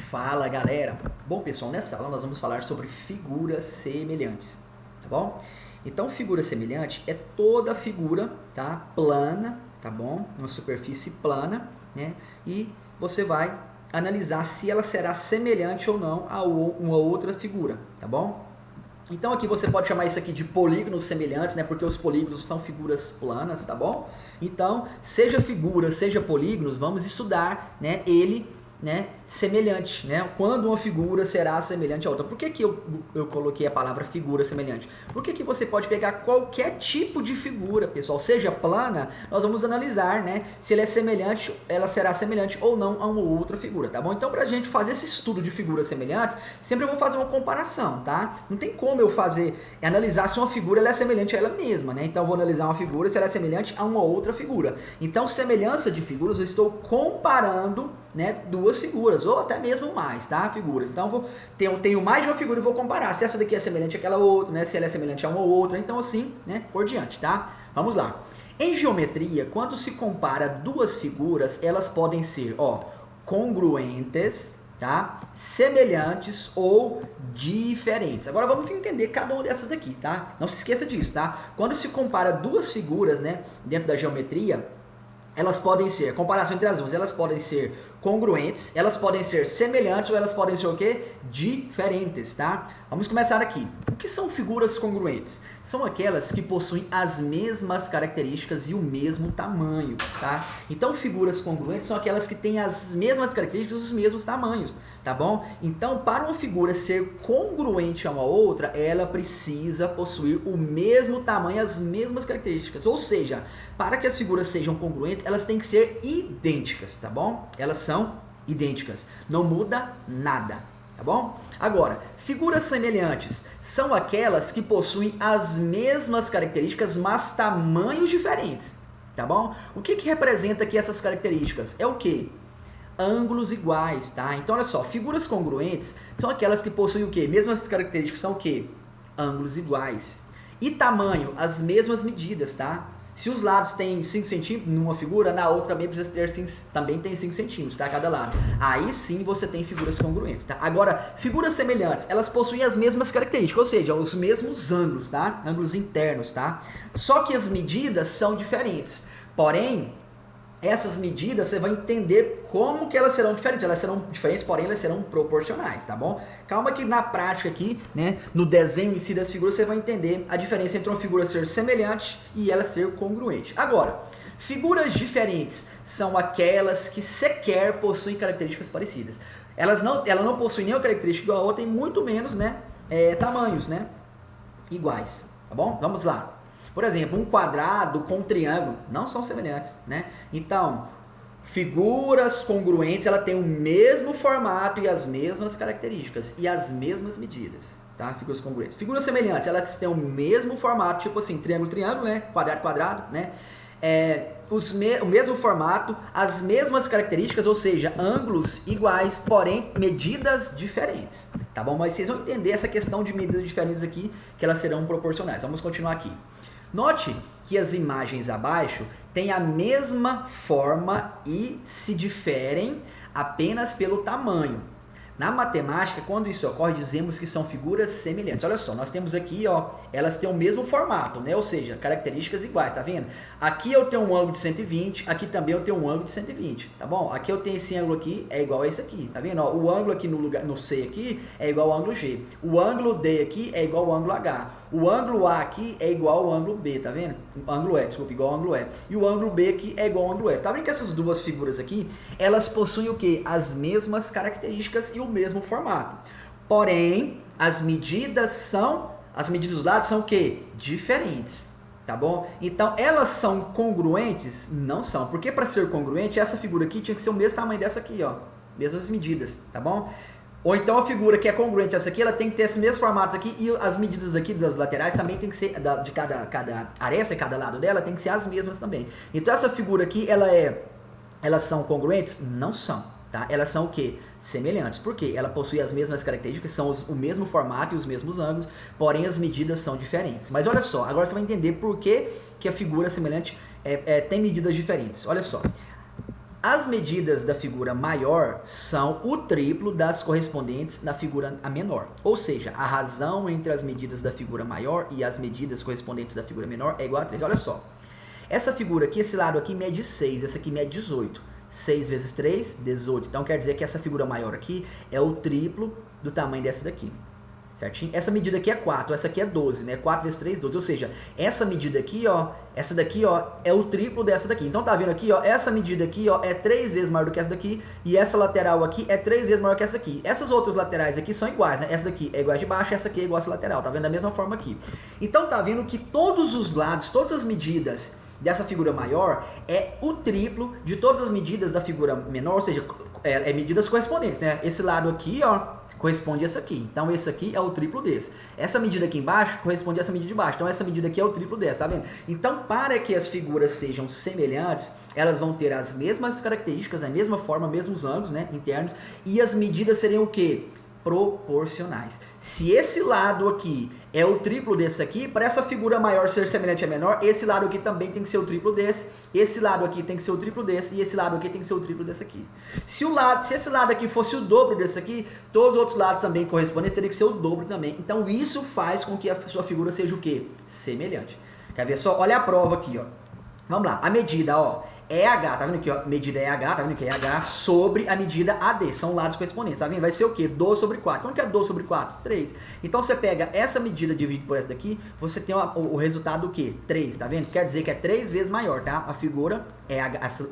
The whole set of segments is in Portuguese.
Fala galera! Bom pessoal, nessa aula nós vamos falar sobre figuras semelhantes, tá bom? Então figura semelhante é toda figura, tá? Plana, tá bom? Uma superfície plana, né? E você vai analisar se ela será semelhante ou não a uma outra figura, tá bom? Então aqui você pode chamar isso aqui de polígonos semelhantes, né? Porque os polígonos são figuras planas, tá bom? Então, seja figura, seja polígonos, vamos estudar, né? Semelhante, né? Quando uma figura será semelhante a outra. Por que eu coloquei a palavra figura semelhante? Porque você pode pegar qualquer tipo de figura, pessoal, seja plana, nós vamos analisar, né? Se ela é semelhante, ela será semelhante ou não a uma outra figura, tá bom? Então, pra gente fazer esse estudo de figuras semelhantes, sempre eu vou fazer uma comparação, tá? Não tem como eu analisar se uma figura ela é semelhante a ela mesma, né? Então, eu vou analisar uma figura se ela é semelhante a uma outra figura. Então, semelhança de figuras, eu estou comparando, né, duas figuras, ou até mesmo mais, tá? Figuras. Então, eu tenho mais de uma figura e vou comparar se essa daqui é semelhante àquela outra, né? Se ela é semelhante a uma ou outra, então assim, né? Por diante, tá? Vamos lá. Em geometria, quando se compara duas figuras, elas podem ser, ó, congruentes, tá? Semelhantes ou diferentes. Agora vamos entender cada uma dessas daqui, tá? Não se esqueça disso, tá? Quando se compara duas figuras, né, dentro da geometria, elas podem ser, comparação entre as duas, elas podem ser congruentes, elas podem ser semelhantes ou elas podem ser o quê? Diferentes, tá? Vamos começar aqui. O que são figuras congruentes? São aquelas que possuem as mesmas características e o mesmo tamanho, tá? Então, figuras congruentes são aquelas que têm as mesmas características e os mesmos tamanhos, tá bom? Então, para uma figura ser congruente a uma outra, ela precisa possuir o mesmo tamanho, as mesmas características. Ou seja, para que as figuras sejam congruentes, elas têm que ser idênticas, tá bom? Elas são idênticas, não muda nada, tá bom? Agora, figuras semelhantes são aquelas que possuem as mesmas características, mas tamanhos diferentes, tá bom? O que representa aqui essas características? É o quê? Ângulos iguais, tá? Então, olha só, figuras congruentes são aquelas que possuem o quê? Mesmas características são o quê? Ângulos iguais. E tamanho, as mesmas medidas, tá? Se os lados têm 5 centímetros numa figura, na outra também precisa ter também tem 5 centímetros, tá? Cada lado. Aí sim você tem figuras congruentes, tá? Agora, figuras semelhantes, elas possuem as mesmas características, ou seja, os mesmos ângulos, tá? Ângulos internos, tá? Só que as medidas são diferentes. Porém, essas medidas você vai entender como que elas serão diferentes. Elas serão diferentes, porém elas serão proporcionais, tá bom? Calma que na prática aqui, né, no desenho em si das figuras, você vai entender a diferença entre uma figura ser semelhante e ela ser congruente. Agora, figuras diferentes são aquelas que sequer possuem características parecidas. Ela não possui nenhuma característica igual a outra e muito menos, né, tamanhos, né, iguais, tá bom? Vamos lá. Por exemplo, um quadrado com um triângulo não são semelhantes, né? Então, figuras congruentes, ela tem o mesmo formato e as mesmas características e as mesmas medidas, tá? Figuras congruentes. Figuras semelhantes, elas têm o mesmo formato, tipo assim, triângulo, triângulo, né? Quadrado, quadrado, né? O mesmo formato, as mesmas características, ou seja, ângulos iguais, porém medidas diferentes, tá bom? Mas vocês vão entender essa questão de medidas diferentes aqui, que elas serão proporcionais. Vamos continuar aqui. Note que as imagens abaixo têm a mesma forma e se diferem apenas pelo tamanho. Na matemática, quando isso ocorre, dizemos que são figuras semelhantes. Olha só, nós temos aqui, ó, elas têm o mesmo formato, né? Ou seja, características iguais, tá vendo? Aqui eu tenho um ângulo de 120, aqui também eu tenho um ângulo de 120, tá bom? Aqui eu tenho esse ângulo aqui, é igual a esse aqui, tá vendo? Ó, o ângulo aqui no C aqui é igual ao ângulo G. O ângulo D aqui é igual ao ângulo H. O ângulo A aqui é igual ao ângulo B, tá vendo? O ângulo E, desculpa, igual ao ângulo E. E o ângulo B aqui é igual ao ângulo F. Tá vendo que essas duas figuras aqui, elas possuem o quê? As mesmas características e o mesmo formato. Porém, as medidas dos lados são o quê? Diferentes, tá bom? Então, elas são congruentes? Não são. Porque para ser congruente, essa figura aqui tinha que ser o mesmo tamanho dessa aqui, ó. Mesmas medidas, tá bom? Ou então a figura que é congruente essa aqui, ela tem que ter esses mesmos formatos aqui e as medidas aqui das laterais também tem que ser, de cada aresta e cada lado dela, tem que ser as mesmas também. Então essa figura aqui, elas são congruentes? Não são, tá? Elas são o quê? Semelhantes. Por quê? Ela possui as mesmas características, são o mesmo formato e os mesmos ângulos, porém as medidas são diferentes. Mas olha só, agora você vai entender por que a figura semelhante tem medidas diferentes. Olha só. As medidas da figura maior são o triplo das correspondentes na figura a menor. Ou seja, a razão entre as medidas da figura maior e as medidas correspondentes da figura menor é igual a 3. Olha só. Essa figura aqui, esse lado aqui mede 6, essa aqui mede 18. 6 vezes 3, 18. Então quer dizer que essa figura maior aqui é o triplo do tamanho dessa daqui. Certinho? Essa medida aqui é 4, essa aqui é 12, né? 4 vezes 3, 12. Ou seja, essa medida aqui, ó, essa daqui, ó, é o triplo dessa daqui. Então tá vendo aqui, ó, essa medida aqui, ó, é 3 vezes maior do que essa daqui, e essa lateral aqui é 3 vezes maior que essa aqui. Essas outras laterais aqui são iguais, né? Essa daqui é igual a de baixo, essa aqui é igual a essa lateral. Tá vendo da mesma forma aqui. Então tá vendo que todos os lados, todas as medidas dessa figura maior é o triplo de todas as medidas da figura menor, ou seja, é medidas correspondentes, né? Esse lado aqui, ó, corresponde a essa aqui. Então, esse aqui é o triplo desse. Essa medida aqui embaixo corresponde a essa medida de baixo. Então, essa medida aqui é o triplo dessa, tá vendo? Então, para que as figuras sejam semelhantes, elas vão ter as mesmas características, a mesma forma, mesmos ângulos, né, internos, e as medidas seriam o quê? Proporcionais. Se esse lado aqui é o triplo desse aqui, para essa figura maior ser semelhante à menor, esse lado aqui também tem que ser o triplo desse, esse lado aqui tem que ser o triplo desse, e esse lado aqui tem que ser o triplo desse aqui. Se esse lado aqui fosse o dobro desse aqui, todos os outros lados também correspondentes teriam que ser o dobro também. Então isso faz com que a sua figura seja o quê? Semelhante. Quer ver só? Olha a prova aqui, ó. Vamos lá, a medida, ó, EH, tá vendo aqui, ó, medida EH, tá vendo que é EH sobre a medida AD, são lados correspondentes, tá vendo? Vai ser o quê? 12 sobre 4. Quanto que é 12 sobre 4? 3. Então você pega essa medida dividido por essa daqui, você tem o resultado do quê? 3, tá vendo? Quer dizer que é 3 vezes maior, tá? A figura,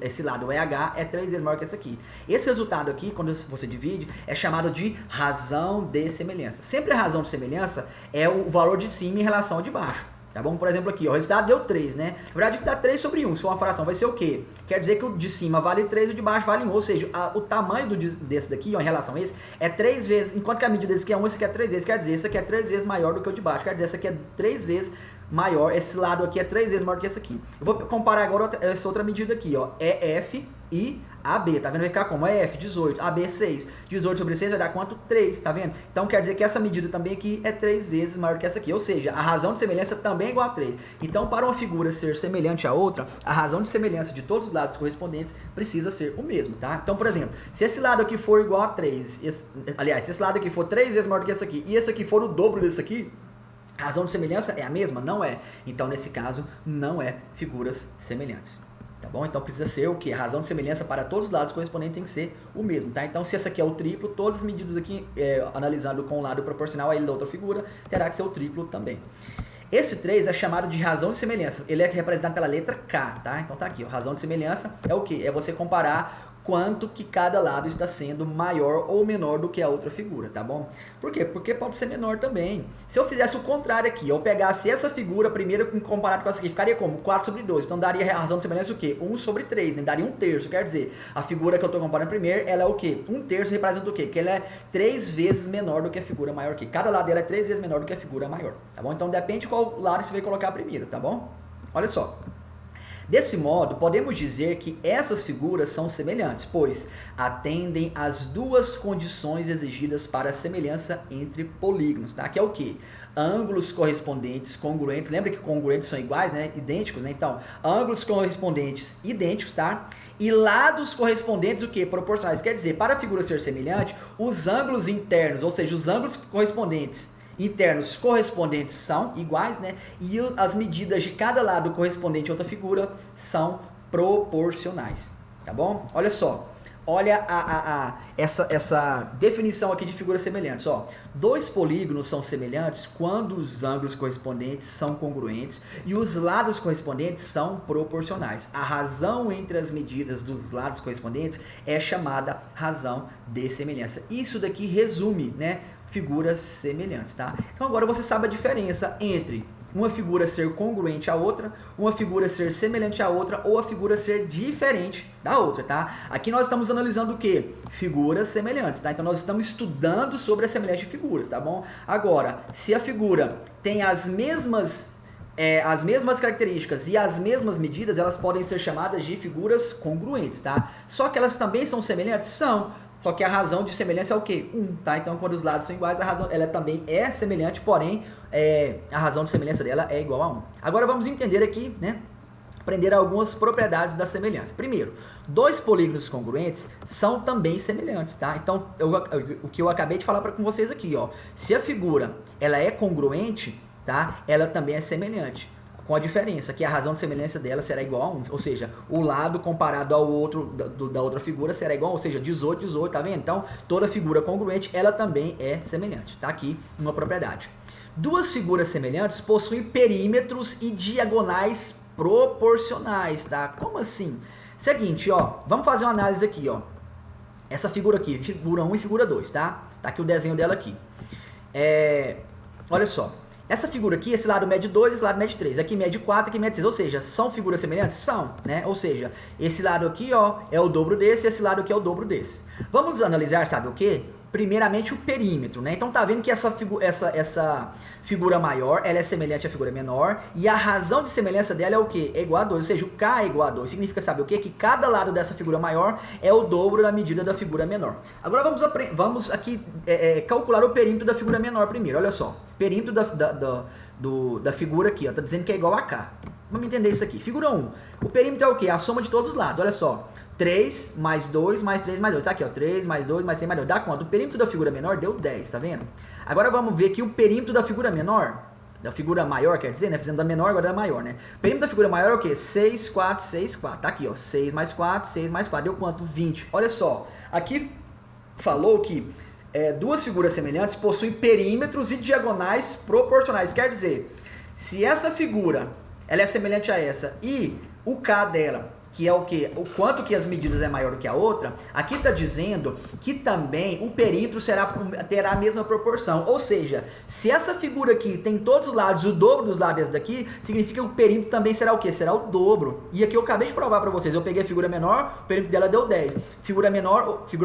esse lado, o EH, é 3 vezes maior que essa aqui. Esse resultado aqui, quando você divide, é chamado de razão de semelhança. Sempre a razão de semelhança é o valor de cima em relação ao de baixo. Tá bom? Por exemplo aqui, ó, o resultado deu 3, né? Na verdade, dá 3 sobre 1, se for uma fração, vai ser o quê? Quer dizer que o de cima vale 3 e o de baixo vale 1, ou seja, o tamanho desse daqui, ó, em relação a esse, é 3 vezes, enquanto que a medida desse aqui é 1, esse aqui é 3 vezes, quer dizer, esse aqui é 3 vezes maior do que o de baixo, quer dizer, esse aqui é 3 vezes maior, esse lado aqui é 3 vezes maior que esse aqui. Eu vou comparar agora essa outra medida aqui, ó, EF e AB, tá vendo? Vai ficar como? EF, 18, AB, 6. 18 sobre 6 vai dar quanto? 3, tá vendo? Então quer dizer que essa medida também aqui é 3 vezes maior que essa aqui, ou seja, a razão de semelhança também é igual a 3. Então, para uma figura ser semelhante à outra, a razão de semelhança de todos os lados correspondentes precisa ser o mesmo, tá? Então, por exemplo, se esse lado aqui for igual a 3, aliás, se esse lado aqui for 3 vezes maior do que esse aqui, e esse aqui for o dobro desse aqui, a razão de semelhança é a mesma? Não é. Então, nesse caso, não é figuras semelhantes. Tá bom? Então precisa ser o que? A razão de semelhança para todos os lados correspondentes tem que ser o mesmo, tá? Então se essa aqui é o triplo, todas as medidas aqui, analisando com o lado proporcional a ele da outra figura, terá que ser o triplo também. Esse 3 é chamado de razão de semelhança. Ele é representado pela letra K, tá? Então tá aqui, ó. Razão de semelhança é o que? É você comparar quanto que cada lado está sendo maior ou menor do que a outra figura, tá bom? Por quê? Porque pode ser menor também. Se eu fizesse o contrário aqui, eu pegasse essa figura primeiro comparado com essa aqui, ficaria como? 4 sobre 2. Então daria a razão de semelhança o quê? 1 sobre 3, né? Daria 1/3, quer dizer, a figura que eu estou comparando primeiro, ela é o quê? 1/3 representa o quê? Que ela é 3 vezes menor do que a figura maior aqui. Cada lado dela é 3 vezes menor do que a figura maior, tá bom? Então depende de qual lado você vai colocar primeiro, tá bom? Olha só. Desse modo, podemos dizer que essas figuras são semelhantes, pois atendem às duas condições exigidas para a semelhança entre polígonos, tá? Que é o quê? Ângulos correspondentes congruentes, lembra que congruentes são iguais, né? Idênticos, né? Então, ângulos correspondentes idênticos, tá? E lados correspondentes, o quê? Proporcionais. Quer dizer, para a figura ser semelhante, os ângulos internos, ou seja, os ângulos correspondentes internos correspondentes são iguais, né? E as medidas de cada lado correspondente a outra figura são proporcionais, tá bom? Olha só, olha essa definição aqui de figuras semelhantes, ó. Dois polígonos são semelhantes quando os ângulos correspondentes são congruentes e os lados correspondentes são proporcionais. A razão entre as medidas dos lados correspondentes é chamada razão de semelhança. Isso daqui resume, né, figuras semelhantes, tá? Então agora você sabe a diferença entre uma figura ser congruente à outra, uma figura ser semelhante à outra ou a figura ser diferente da outra, tá? Aqui nós estamos analisando o quê? Figuras semelhantes, tá? Então nós estamos estudando sobre a semelhança de figuras, tá bom? Agora, se a figura tem as mesmas características e as mesmas medidas, elas podem ser chamadas de figuras congruentes, tá? Só que elas também são semelhantes? São. Só que a razão de semelhança é o quê? 1, tá? Então, quando os lados são iguais, a razão, ela também é semelhante, porém, a razão de semelhança dela é igual a 1. Agora, vamos entender aqui, né, aprender algumas propriedades da semelhança. Primeiro, dois polígonos congruentes são também semelhantes, tá? Então, o que eu acabei de falar com vocês aqui, ó. Se a figura ela é congruente, tá? Ela também é semelhante. Com a diferença que a razão de semelhança dela será igual a 1, ou seja, o lado comparado ao outro da outra figura será igual, ou seja, 18, 18, tá vendo? Então, toda figura congruente, ela também é semelhante, tá? Aqui uma propriedade. Duas figuras semelhantes possuem perímetros e diagonais proporcionais, tá? Como assim? Seguinte, ó, vamos fazer uma análise aqui, ó. Essa figura aqui, figura 1 e figura 2, tá? Tá aqui o desenho dela aqui. Olha só. Essa figura aqui, esse lado mede 2, esse lado mede 3. Aqui mede 4, aqui mede 6. Ou seja, são figuras semelhantes? São, né? Ou seja, esse lado aqui, ó, é o dobro desse, esse lado aqui é o dobro desse. Vamos analisar, sabe o quê? Primeiramente o perímetro, né? Então tá vendo que essa figura maior, ela é semelhante à figura menor, e a razão de semelhança dela é o quê? É igual a 2, ou seja, o K é igual a 2. Significa, sabe o quê? Que cada lado dessa figura maior é o dobro da medida da figura menor. Agora vamos aqui calcular o perímetro da figura menor primeiro, olha só. Perímetro da figura aqui, ó, tá dizendo que é igual a K. Vamos entender isso aqui. Figura 1, o perímetro é o quê? A soma de todos os lados, olha só. 3 mais 2 mais 3 mais 2. Tá aqui, ó. 3 mais 2 mais 3 mais 2. Dá quanto? O perímetro da figura menor deu 10, tá vendo? Agora vamos ver que o perímetro da figura menor, da figura maior, quer dizer, né? Fizemos da menor, agora da maior, né? O perímetro da figura maior é o quê? 6, 4, 6, 4. Tá aqui, ó. 6 mais 4, 6 mais 4. Deu quanto? 20. Olha só. Aqui falou que duas figuras semelhantes possuem perímetros e diagonais proporcionais. Quer dizer, se essa figura ela é semelhante a essa e o K dela, que é o que? O quanto que as medidas é maior do que a outra, aqui está dizendo que também o perímetro terá a mesma proporção. Ou seja, se essa figura aqui tem todos os lados o dobro dos lados desse daqui, significa que o perímetro também será o quê? Será o dobro. E aqui eu acabei de provar para vocês. Eu peguei a figura menor, o perímetro dela deu 10. Figura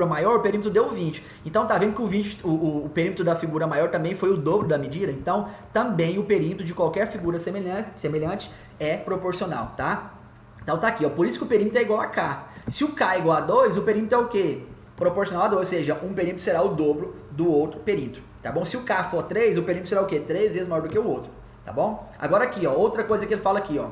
maior, o perímetro deu 20. Então tá vendo que o perímetro da figura maior também foi o dobro da medida? Então também o perímetro de qualquer figura semelhante é proporcional, tá? Então tá aqui, ó, por isso que o perímetro é igual a K. Se o K é igual a 2, o perímetro é o quê? Proporcional a 2, ou seja, um perímetro será o dobro do outro perímetro, tá bom? Se o K for 3, o perímetro será o quê? 3 vezes maior do que o outro, tá bom? Agora aqui, ó, outra coisa que ele fala aqui, ó,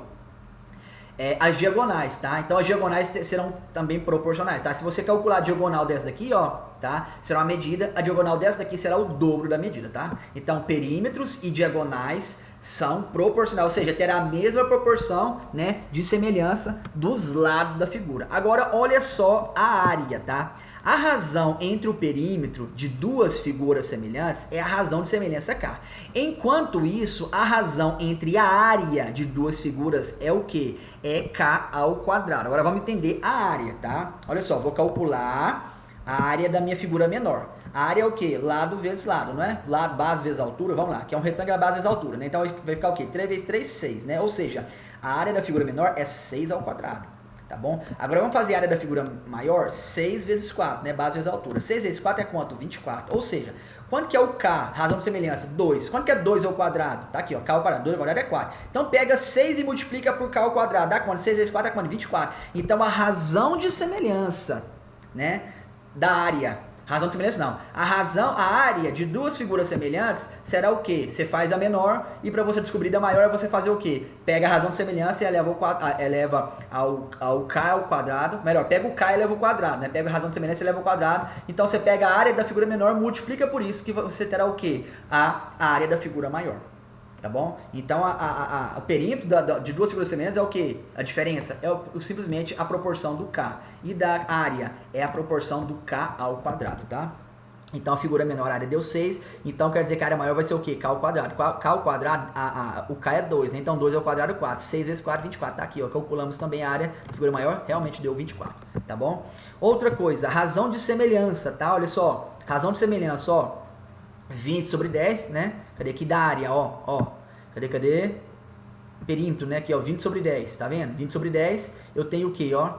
as diagonais, tá? Então as diagonais serão também proporcionais, tá? Se você calcular a diagonal dessa daqui, ó, tá? Será uma medida, a diagonal dessa daqui será o dobro da medida, tá? Então perímetros e diagonais são proporcionais, ou seja, terá a mesma proporção, né, de semelhança dos lados da figura. Agora, olha só a área, tá? A razão entre o perímetro de duas figuras semelhantes é a razão de semelhança K. Enquanto isso, a razão entre a área de duas figuras é o quê? É K ao quadrado. Agora vamos entender a área, tá? Olha só, vou calcular a área da minha figura menor. A área é o quê? Lado vezes lado, não é? Lado, base vezes altura, vamos lá, que é um retângulo, base vezes altura, né? Então vai ficar o quê? 3 vezes 3, 6, né? Ou seja, a área da figura menor é 6 ao quadrado, tá bom? Agora vamos fazer a área da figura maior, 6 vezes 4, né? Base vezes altura. 6 vezes 4 é quanto? 24. Ou seja, quanto que é o K? Razão de semelhança, 2. Quanto que é 2 ao quadrado? Tá aqui, ó, K ao quadrado. 2 ao quadrado é 4. Então pega 6 e multiplica por K ao quadrado. Dá quanto? 6 vezes 4 é quanto? 24. Então a razão de semelhança, né, da área, razão de semelhança não, a área de duas figuras semelhantes será o quê? Você faz a menor e para você descobrir da maior você fazer o quê? Pega a razão de semelhança e eleva ao K ao quadrado, melhor, pega o K e eleva o quadrado, né? Pega a razão de semelhança e eleva ao quadrado, então você pega a área da figura menor, multiplica por isso que você terá o quê? A área da figura maior. Tá bom? Então, o perímetro de duas figuras semelhantes é o quê? A diferença é simplesmente a proporção do K. E da área é a proporção do K ao quadrado, tá? Então, a figura menor, a área deu 6. Então, quer dizer que a área maior vai ser o quê? K ao quadrado. K ao quadrado, o K é 2, né? Então, 2 ao quadrado, 4. 6 vezes 4, 24. Tá aqui, ó. Calculamos também a área da figura maior. Realmente deu 24, tá bom? Outra coisa, razão de semelhança, tá? Olha só. Razão de semelhança, ó. 20 sobre 10, né? Cadê aqui da área, ó. Cadê? Perímetro, né? Aqui, ó, 20 sobre 10, tá vendo? 20 sobre 10, eu tenho o quê, ó?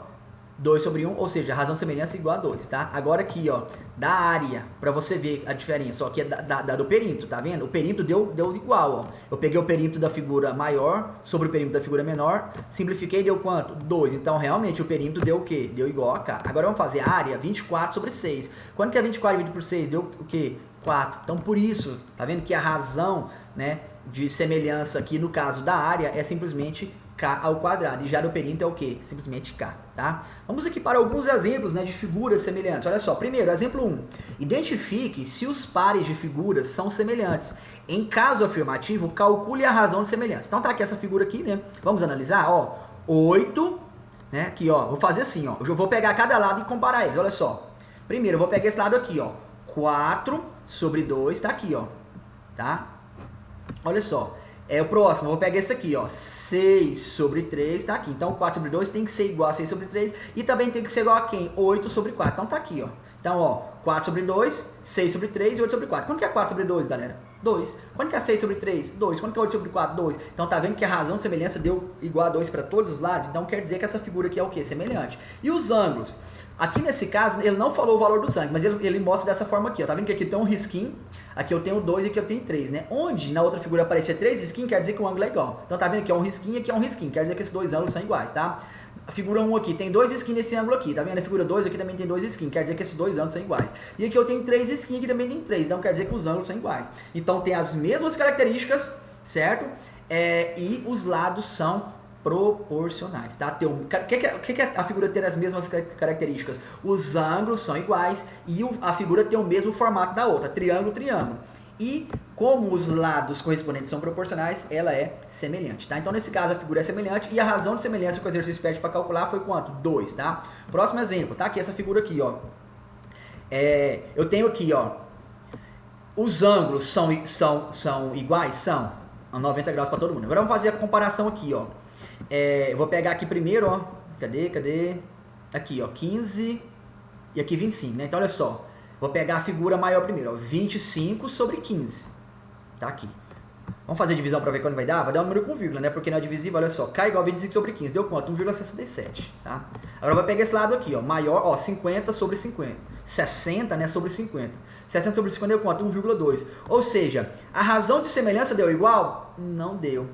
2 sobre 1, ou seja, a razão de semelhança é igual a 2, tá? Agora aqui, ó, da área, pra você ver a diferença, ó, aqui é do perímetro, tá vendo? O perímetro deu igual, ó. Eu peguei o perímetro da figura maior sobre o perímetro da figura menor, simplifiquei, deu quanto? 2. Então, realmente, o perímetro deu o quê? Deu igual a K. Agora, vamos fazer a área, 24 sobre 6. Quanto que é 24 dividido por 6? Deu o quê? 4. Então, por isso, tá vendo que a razão, né, de semelhança aqui no caso da área é simplesmente K ao quadrado. E já do perímetro é o quê? Simplesmente K, tá? Vamos aqui para alguns exemplos, né, de figuras semelhantes. Olha só, primeiro, exemplo 1. Identifique se os pares de figuras são semelhantes. Em caso afirmativo, calcule a razão de semelhança. Então tá aqui essa figura aqui, né? Vamos analisar, ó. 8, né? Aqui, ó. Vou fazer assim, ó. Eu vou pegar cada lado e comparar eles, olha só. Primeiro, eu vou pegar esse lado aqui, ó. 4 sobre 2, tá aqui, ó. Tá? Olha só. O próximo, eu vou pegar esse aqui, ó. 6 sobre 3, tá aqui. Então, 4 sobre 2 tem que ser igual a 6 sobre 3. E também tem que ser igual a quem? 8 sobre 4. Então, tá aqui, ó. Então, ó. 4 sobre 2, 6 sobre 3 e 8 sobre 4. Quanto que é 4 sobre 2, galera? 2. Quanto que é 6 sobre 3? 2. Quanto que é 8 sobre 4? 2. Então, tá vendo que a razão de semelhança deu igual a 2 para todos os lados? Então, quer dizer que essa figura aqui é o quê? Semelhante. E os ângulos? Aqui nesse caso, ele não falou o valor do ângulo, mas ele mostra dessa forma aqui, ó. Tá vendo que aqui tem um risquinho, aqui eu tenho 2 e aqui eu tenho 3, né? Onde na outra figura aparecer 3 risquinhos, quer dizer que o ângulo é igual. Então tá vendo que é um risquinho e aqui é um risquinho, quer dizer que esses dois ângulos são iguais, tá? A figura 1 aqui tem 2 risquinhos nesse ângulo aqui, tá vendo? A figura 2 aqui também tem 2 risquinhos, quer dizer que esses dois ângulos são iguais. E aqui eu tenho 3 risquinhos, aqui também tem 3, então quer dizer que os ângulos são iguais. Então tem as mesmas características, certo? E os lados são proporcionais, tá? O que é a figura ter as mesmas características? Os ângulos são iguais e a figura tem o mesmo formato da outra, triângulo, triângulo. E como os lados correspondentes são proporcionais, ela é semelhante, tá? Então, nesse caso, a figura é semelhante e a razão de semelhança que o exercício pede para calcular foi quanto? 2, tá? Próximo exemplo, tá? Aqui essa figura aqui, ó. Eu tenho aqui, ó, os ângulos são iguais? São. A 90 graus para todo mundo. Agora vamos fazer a comparação aqui, ó. Eu vou pegar aqui primeiro, ó. Cadê? Aqui, ó, 15 e aqui 25, né? Então, olha só. Vou pegar a figura maior primeiro, ó. 25 sobre 15. Tá aqui. Vamos fazer a divisão para ver quando vai dar? Vai dar um número com vírgula, né? Porque não é divisível, olha só. K igual a 25 sobre 15. Deu quanto? 1,67, tá? Agora eu vou pegar esse lado aqui, ó. Maior, ó, 50 sobre 50. 60, né, sobre 50. 60 sobre 50 deu quanto? 1,2. Ou seja, a razão de semelhança deu igual? Não deu.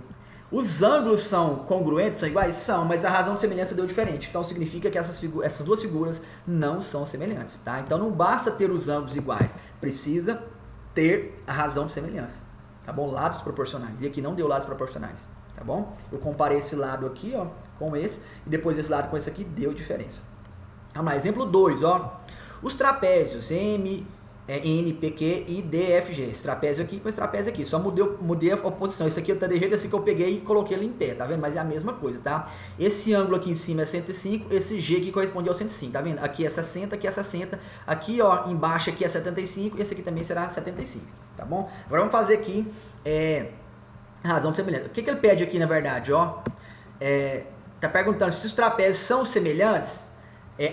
Os ângulos são congruentes, são iguais? São, mas a razão de semelhança deu diferente. Então significa que essas duas figuras não são semelhantes, tá? Então não basta ter os ângulos iguais, precisa ter a razão de semelhança, tá bom? Lados proporcionais. E aqui não deu lados proporcionais, tá bom? Eu comparei esse lado aqui, ó, com esse, e depois esse lado com esse aqui, deu diferença. Vamos lá, exemplo 2, ó. Os trapézios NPQ e DFG. Esse trapézio aqui com esse trapézio aqui. Só mudei a posição. Esse aqui tá de jeito assim que eu peguei e coloquei ele em pé, tá vendo? Mas é a mesma coisa, tá? Esse ângulo aqui em cima é 105, esse G aqui corresponde ao 105, tá vendo? Aqui é 60, aqui é 60, aqui, ó, embaixo aqui é 75, e esse aqui também será 75, tá bom? Agora vamos fazer aqui razão de semelhança. O que ele pede aqui, na verdade, ó? Tá perguntando se os trapézios são semelhantes,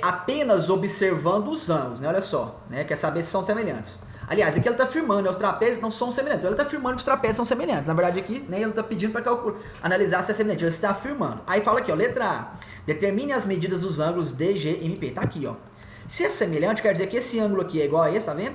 apenas observando os ângulos, né? Olha só, né? Quer saber se são semelhantes. Aliás, aqui ele está afirmando, né? Os trapézios não são semelhantes. Então, ele está afirmando que os trapézios são semelhantes. Na verdade, aqui, né, ele está pedindo para analisar se é semelhante. Ele está afirmando. Aí fala aqui, ó, letra A. Determine as medidas dos ângulos DGMP. Tá aqui, ó. Se é semelhante, quer dizer que esse ângulo aqui é igual a esse, tá vendo?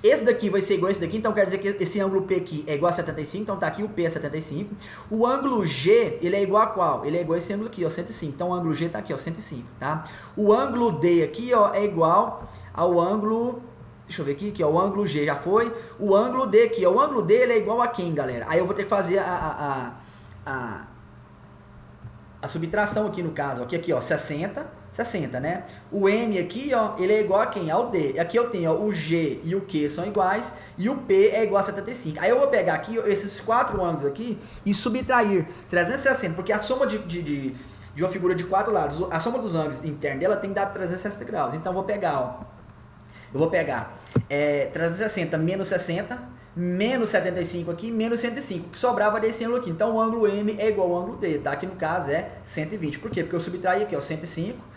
Esse daqui vai ser igual a esse daqui, então quer dizer que esse ângulo P aqui é igual a 75, então tá aqui o P é 75. O ângulo G, ele é igual a qual? Ele é igual a esse ângulo aqui, ó, 105. Então o ângulo G tá aqui, ó, 105, tá? O ângulo D aqui, ó, é igual ao ângulo... Deixa eu ver aqui, ó, o ângulo G já foi. O ângulo D aqui, ó, o ângulo D, ele é igual a quem, galera? Aí eu vou ter que fazer a subtração aqui no caso, ó, aqui, ó, 60, né? O M aqui, ó, ele é igual a quem? Ao D. Aqui eu tenho, ó, o G e o Q são iguais e o P é igual a 75. Aí eu vou pegar aqui, ó, esses quatro ângulos aqui e subtrair 360, porque a soma de uma figura de quatro lados, a soma dos ângulos internos dela tem que dar 360 graus. Então eu vou pegar, ó, 360 menos 60, menos 75 aqui, menos 105, que sobrava desse ângulo aqui. Então o ângulo M é igual ao ângulo D, tá? Que no caso é 120. Por quê? Porque eu subtraí aqui, ó, 105,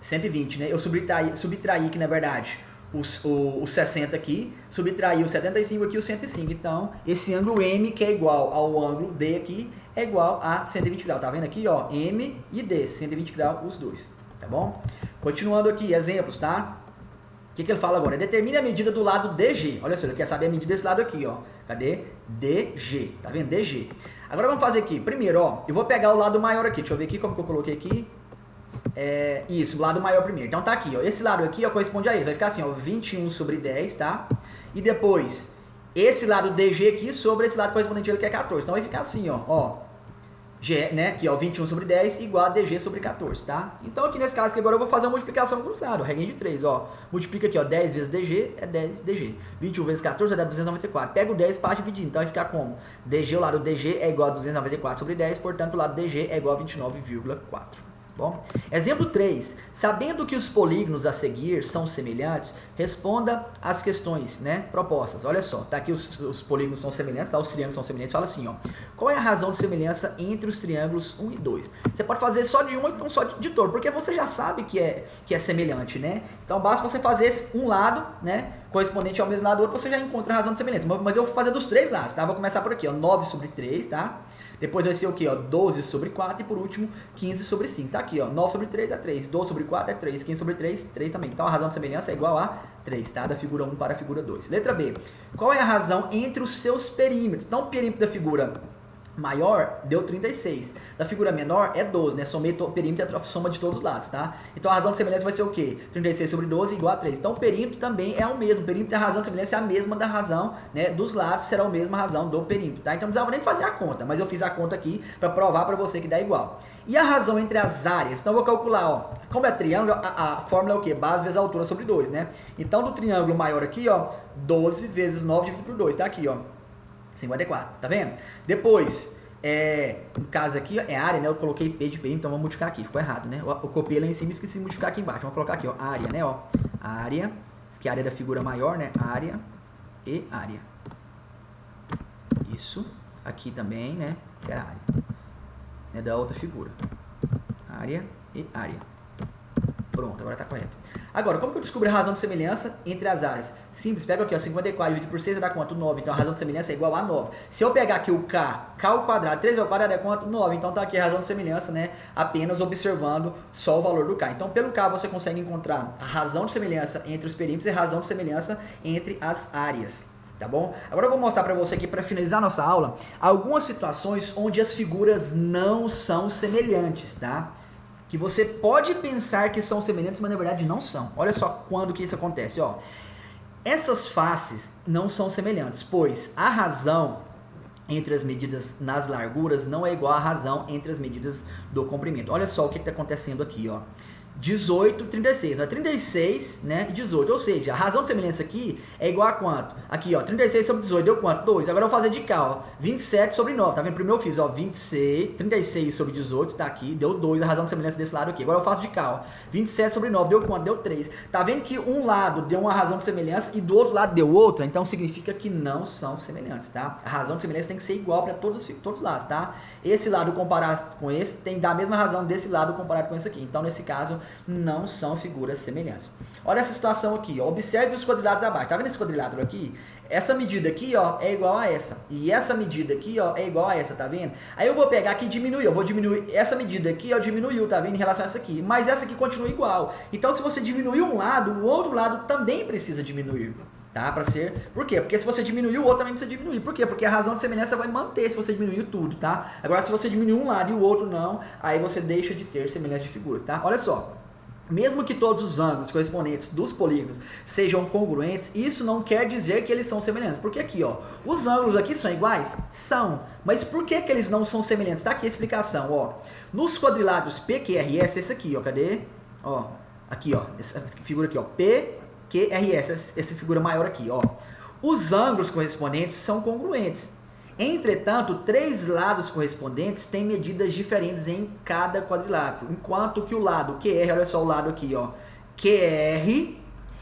120, né? Eu subtraí aqui, na verdade, o 60 aqui, subtraí o 75 aqui, o 105. Então, esse ângulo M, que é igual ao ângulo D aqui, é igual a 120 graus. Tá vendo aqui, ó? M e D, 120 graus os dois, tá bom? Continuando aqui, exemplos, tá? O que ele fala agora? Determine a medida do lado DG. Olha só, ele quer saber a medida desse lado aqui, ó. Cadê? DG. Tá vendo? DG. Agora vamos fazer aqui. Primeiro, ó, eu vou pegar o lado maior aqui. Deixa eu ver aqui como que eu coloquei aqui. Isso, o lado maior primeiro. Então tá aqui, ó. Esse lado aqui, ó, corresponde a isso. Vai ficar assim, ó, 21 sobre 10, tá? E depois, esse lado DG aqui sobre esse lado correspondente a ele, que é 14. Então vai ficar assim, ó. G, né, aqui ó, 21 sobre 10 igual a DG sobre 14, tá? Então aqui nesse caso aqui agora eu vou fazer uma multiplicação cruzada, regra de 3, ó. Multiplica aqui, ó, 10 vezes DG é 10 DG. 21 vezes 14 dá 294. Pega o 10 para dividir, então vai ficar como? DG, o lado DG é igual a 294 sobre 10, portanto o lado DG é igual a 29,4. Bom, exemplo 3. Sabendo que os polígonos a seguir são semelhantes, responda as questões, né, propostas. Olha só, tá aqui os polígonos são semelhantes, tá? Os triângulos são semelhantes. Fala assim, ó. Qual é a razão de semelhança entre os triângulos 1 e 2? Você pode fazer só de um ou então só de todo, porque você já sabe que é semelhante, né? Então basta você fazer um lado, né, correspondente ao mesmo lado do outro, você já encontra a razão de semelhança. Mas eu vou fazer dos três lados, tá? Vou começar por aqui, ó, 9 sobre 3, tá? Depois vai ser o quê? Ó, 12 sobre 4 e por último 15 sobre 5. Tá aqui, ó. 9 sobre 3 é 3, 12 sobre 4 é 3, 15 sobre 3, 3 também. Então a razão de semelhança é igual a 3, tá? Da figura 1 para a figura 2. Letra B. Qual é a razão entre os seus perímetros? Então o perímetro da figura maior deu 36. Da figura menor é 12, né? Somei o perímetro é a soma de todos os lados, tá? Então a razão de semelhança vai ser o quê? 36 sobre 12 igual a 3. Então o perímetro também é o mesmo. O perímetro e a razão de semelhança é a mesma da razão, né, dos lados, será a mesma razão do perímetro, tá? Então não precisava nem fazer a conta, mas eu fiz a conta aqui para provar para você que dá igual. E a razão entre as áreas? Então eu vou calcular, ó. Como é triângulo, a fórmula é o quê? Base vezes a altura sobre 2, né? Então do triângulo maior aqui, ó, 12 vezes 9 dividido por 2, tá aqui, ó. 54, tá vendo? Depois, no caso aqui, ó, é área, né? Eu coloquei P de perímetro, então vamos multiplicar aqui, ficou errado, né? Eu copiei lá em cima e esqueci de multiplicar aqui embaixo. Vamos colocar aqui, ó, área, né? Ó, área, que é a área da figura maior, né? Área e área. Isso. Aqui também, né? Que é a área, né, da outra figura. Área e área. Pronto, agora tá correto. Agora, como que eu descubro a razão de semelhança entre as áreas? Simples, pega aqui, ó, 54 dividido por 6 dá quanto? 9. Então a razão de semelhança é igual a 9. Se eu pegar aqui o K ao quadrado, 3 ao quadrado é quanto? 9. Então tá aqui a razão de semelhança, né? Apenas observando só o valor do K. Então pelo K você consegue encontrar a razão de semelhança entre os perímetros e a razão de semelhança entre as áreas. Tá bom? Agora eu vou mostrar para você aqui, para finalizar nossa aula, algumas situações onde as figuras não são semelhantes, tá? Que você pode pensar que são semelhantes, mas na verdade não são. Olha só quando que isso acontece, ó. Essas faces não são semelhantes, pois a razão entre as medidas nas larguras não é igual à razão entre as medidas do comprimento. Olha só o que está acontecendo aqui, ó. 18, 36, né? 36, né, e 18, ou seja, a razão de semelhança aqui é igual a quanto? Aqui, ó, 36 sobre 18, deu quanto? 2, agora eu vou fazer de cá, ó, 27 sobre 9, tá vendo? Primeiro eu fiz, ó, 26, 36 sobre 18, tá aqui, deu 2, a razão de semelhança desse lado aqui, agora eu faço de cá, ó, 27 sobre 9, deu quanto? Deu 3, tá vendo que um lado deu uma razão de semelhança e do outro lado deu outra, então significa que não são semelhantes, tá? A razão de semelhança tem que ser igual para todos os lados, tá? Esse lado comparado com esse tem que dar a mesma razão desse lado comparado com esse aqui, então nesse caso não são figuras semelhantes. Olha essa situação aqui, ó. Observe os quadrilados abaixo. Tá vendo esse quadrilátero aqui? Essa medida aqui, ó, é igual a essa. E essa medida aqui, ó, é igual a essa, tá vendo? Aí eu vou pegar aqui e diminuir. Eu vou diminuir essa medida aqui, ó, diminuiu, tá vendo? Em relação a essa aqui. Mas essa aqui continua igual. Então, se você diminuir um lado, o outro lado também precisa diminuir. Tá? Pra ser... Por quê? Porque se você diminuir, o outro também precisa diminuir. Por quê? Porque a razão de semelhança vai manter se você diminuir tudo, tá? Agora, se você diminuir um lado e o outro não, aí você deixa de ter semelhança de figuras, tá? Olha só. Mesmo que todos os ângulos correspondentes dos polígonos sejam congruentes, isso não quer dizer que eles são semelhantes. Porque aqui, ó, os ângulos aqui são iguais? São. Mas por que eles não são semelhantes? Tá aqui a explicação, ó. Nos quadriláteros PQRS, esse aqui, ó, cadê? Ó, aqui, ó, essa figura aqui, ó, PQRS, essa figura maior aqui, ó. Os ângulos correspondentes são congruentes. Entretanto, 3 lados correspondentes têm medidas diferentes em cada quadrilátero, enquanto que o lado QR, olha só o lado aqui, ó, QR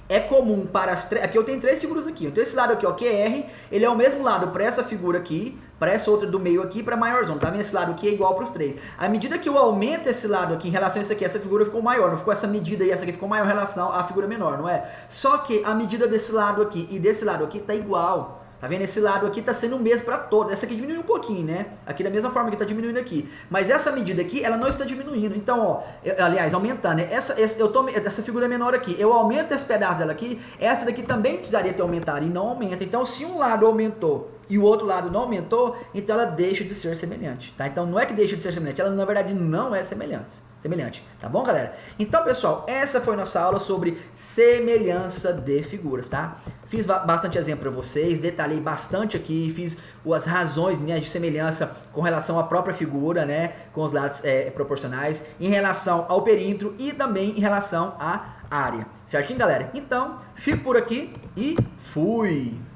é comum para as três. Aqui eu tenho 3 figuras aqui. Então esse lado aqui, ó, QR, ele é o mesmo lado para essa figura aqui, para essa outra do meio aqui, para a maiorzona. Tá vendo? Esse lado aqui é igual para os 3. À medida que eu aumento esse lado aqui em relação a esse aqui, essa figura ficou maior. Não ficou essa medida e essa aqui ficou maior em relação à figura menor, não é? Só que a medida desse lado aqui e desse lado aqui tá igual. Tá vendo? Esse lado aqui tá sendo o mesmo para todos. Essa aqui diminuiu um pouquinho, né? Aqui da mesma forma que tá diminuindo aqui. Mas essa medida aqui, ela não está diminuindo. Então, ó, aliás, aumentando, né? Essa figura menor aqui, eu aumento esse pedaço dela aqui, essa daqui também precisaria ter aumentado e não aumenta. Então, se um lado aumentou e o outro lado não aumentou, então ela deixa de ser semelhante, tá? Então, não é que deixa de ser semelhante, ela na verdade não é semelhante. semelhante, tá bom, galera? Então, pessoal, essa foi nossa aula sobre semelhança de figuras, tá? Fiz bastante exemplo para vocês, detalhei bastante aqui, fiz as razões, né, de semelhança com relação à própria figura, né, com os lados proporcionais, em relação ao perímetro e também em relação à área, certinho, galera? Então, fico por aqui e fui!